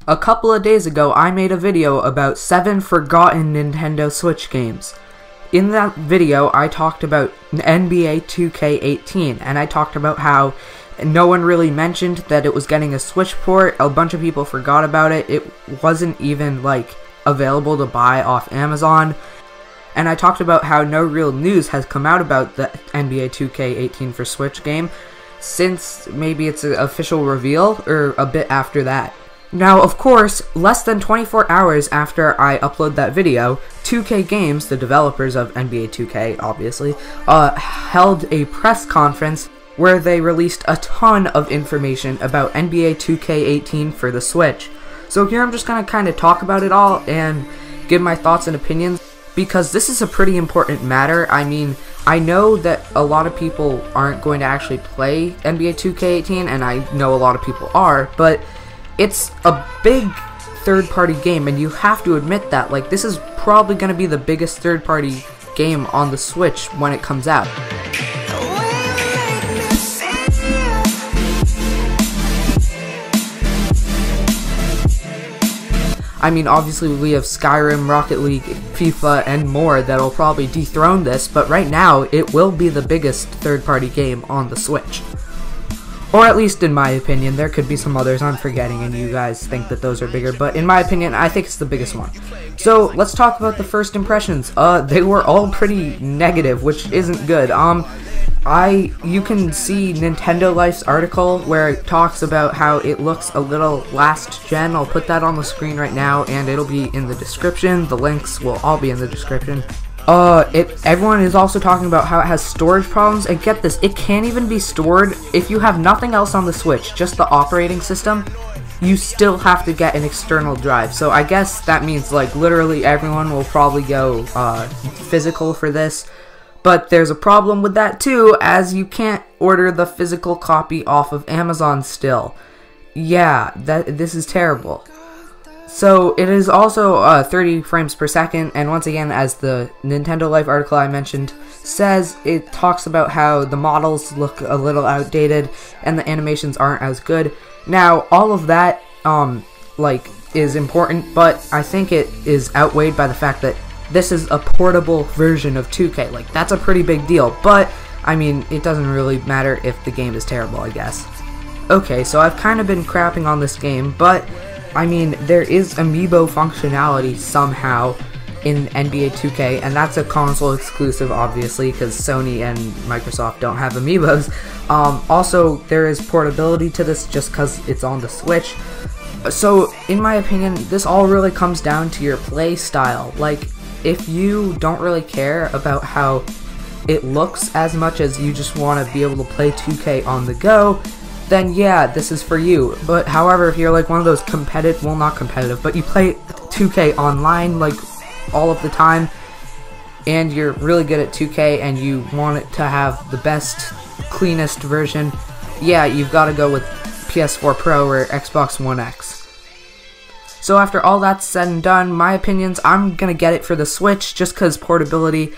A couple of days ago, I made a video about 7 forgotten Nintendo Switch games. In that video, I talked about NBA 2K18, and I talked about how no one really mentioned that it was getting a Switch port. A bunch of people forgot about it. It wasn't even, available to buy off Amazon. And I talked about how no real news has come out about the NBA 2K18 for Switch game since maybe its official reveal, or a bit after that. Now, of course, less than 24 hours after I upload that video, 2K Games, the developers of NBA 2K, obviously, held a press conference where they released a ton of information about NBA 2K18 for the Switch. So here I'm just going to kind of talk about it all and give my thoughts and opinions, because this is a pretty important matter. I mean, I know that a lot of people aren't going to actually play NBA 2K18, and I know a lot of people are, but it's a big third-party game, and you have to admit that. This is probably going to be the biggest third-party game on the Switch when it comes out. I mean, obviously we have Skyrim, Rocket League, FIFA, and more that'll probably dethrone this, but right now it will be the biggest third-party game on the Switch. Or at least in my opinion. There could be some others I'm forgetting and you guys think that those are bigger, but in my opinion, I think it's the biggest one. So, let's talk about the first impressions. They were all pretty negative, which isn't good. You can see Nintendo Life's article where it talks about how it looks a little last gen. I'll put that on the screen right now, and it'll be in the description. The links will all be in the description. Everyone is also talking about how it has storage problems, and get this, it can't even be stored if you have nothing else on the Switch, just the operating system. You still have to get an external drive, so I guess that means, literally everyone will probably go, physical for this. But there's a problem with that too, as you can't order the physical copy off of Amazon still. Yeah, this is terrible. So, it is also 30 frames per second, and once again, as the Nintendo Life article I mentioned says, it talks about how the models look a little outdated, and the animations aren't as good. Now, all of that, is important, but I think it is outweighed by the fact that this is a portable version of 2K. That's a pretty big deal, but, I mean, it doesn't really matter if the game is terrible, I guess. Okay, so I've kind of been crapping on this game, but I mean, there is amiibo functionality somehow in NBA 2K, and that's a console exclusive, obviously, because Sony and Microsoft don't have amiibos. Also, there is portability to this just because it's on the Switch. So, in my opinion, this all really comes down to your play style. If you don't really care about how it looks as much as you just want to be able to play 2K on the go, then yeah, this is for you. But however, if you're one of those competitive, well, not competitive, but you play 2K online all of the time, and you're really good at 2K and you want it to have the best, cleanest version, yeah, you've got to go with PS4 Pro or Xbox One X. So after all that's said and done, my opinions, I'm gonna get it for the Switch just because portability.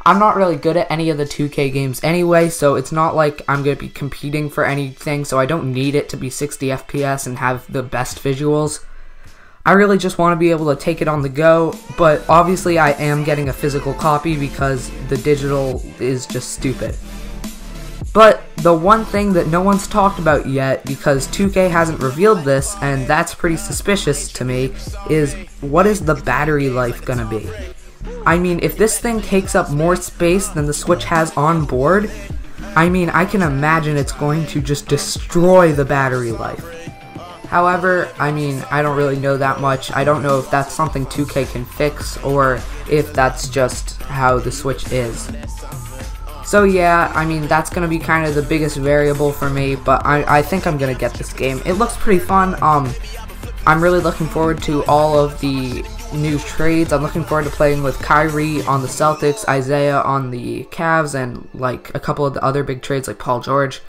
I'm not really good at any of the 2K games anyway, so it's not like I'm going to be competing for anything, so I don't need it to be 60 FPS and have the best visuals. I really just want to be able to take it on the go, but obviously I am getting a physical copy because the digital is just stupid. But the one thing that no one's talked about yet, because 2K hasn't revealed this, and that's pretty suspicious to me, is what is the battery life going to be? I mean, if this thing takes up more space than the Switch has on board, I mean, I can imagine it's going to just destroy the battery life. However, I mean, I don't really know that much. I don't know if that's something 2K can fix, or if that's just how the Switch is. So yeah, I mean, that's going to be kind of the biggest variable for me, but I think I'm going to get this game. It looks pretty fun. I'm really looking forward to all of the new trades. I'm looking forward to playing with Kyrie on the Celtics, Isaiah on the Cavs, and a couple of the other big trades like Paul George.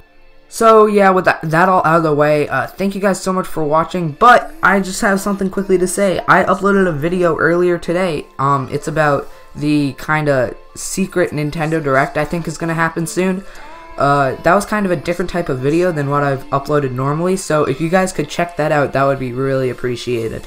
So yeah, with that all out of the way, thank you guys so much for watching, but I just have something quickly to say. I uploaded a video earlier today. It's about the kind of secret Nintendo Direct I think is going to happen soon. that was kind of a different type of video than what I've uploaded normally, so if you guys could check that out, that would be really appreciated.